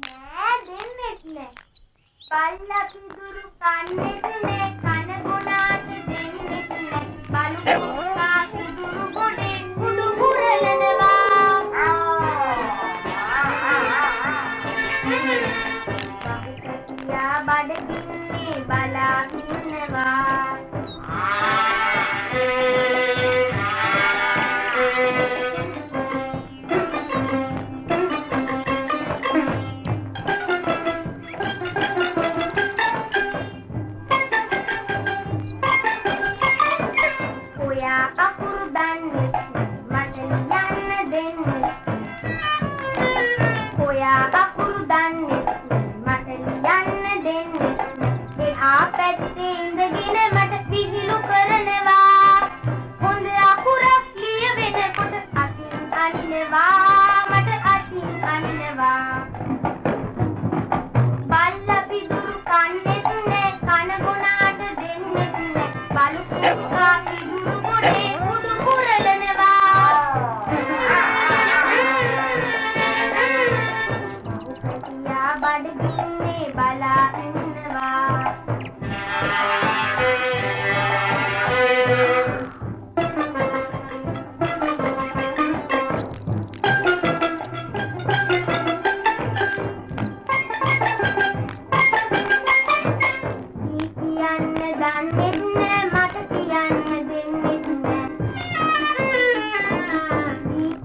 නෑ දෙන්නෙත් නෑ. බල්ලා පිදුරු කන්නේත් නෑ කන බොනාට දෙන්නෙත් නෑ. බලු කුක්කා පිදුරු ගොඩේ කුඩු පුරලනවා. බහුකටියා බඩගින්නේ බලා ඉන්නවා. කකුරු දන්නේ මට යන්න දෙන්නේ. ඔයා කකුරු දන්නේ මට යන්න දෙන්නේ. එහා පැත්තේ ඉඳගෙන මට විහිළු කරනවා. හොඳ අකුරක් ලියවෙනකොට අතින් අනිනවා. මට අතින් අනිනවා. බල්ලා පිදුරු කන්නේත් නෑ කන බොනාට දෙන්නෙත් නෑ. බලු කුක්කා පිදුරු ගොඩේ කුඩු පුරලනවා. බහුකටියා බඩගින්නේ බලා ඉන්නවා. කියන්න දන්නෙත් නෑ මට කියන්න දෙන්නෙත් නෑ.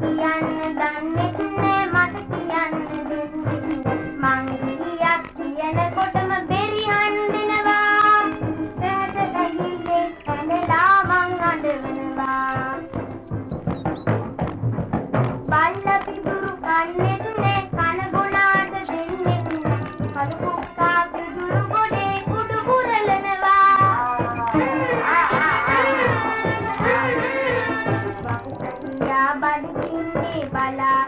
කියන්න දන්නෙත් නෑ මට කියන්න දෙන්නෙත් නෑ. මං ගියක් කියනකොටම බෙරිහන් දෙනවා. රැට ඇහිල්ලේ ඇඳලා මං අඬවනවා. බල්ලා පිදුරු කන්නේත් නෑ කන බොනාට දෙන්නෙත් නෑ. බලු කුක්කා පිදුරු ගොඩේ කුඩු පුරලනවා. බහුකටියා බඩගින්නේ බලා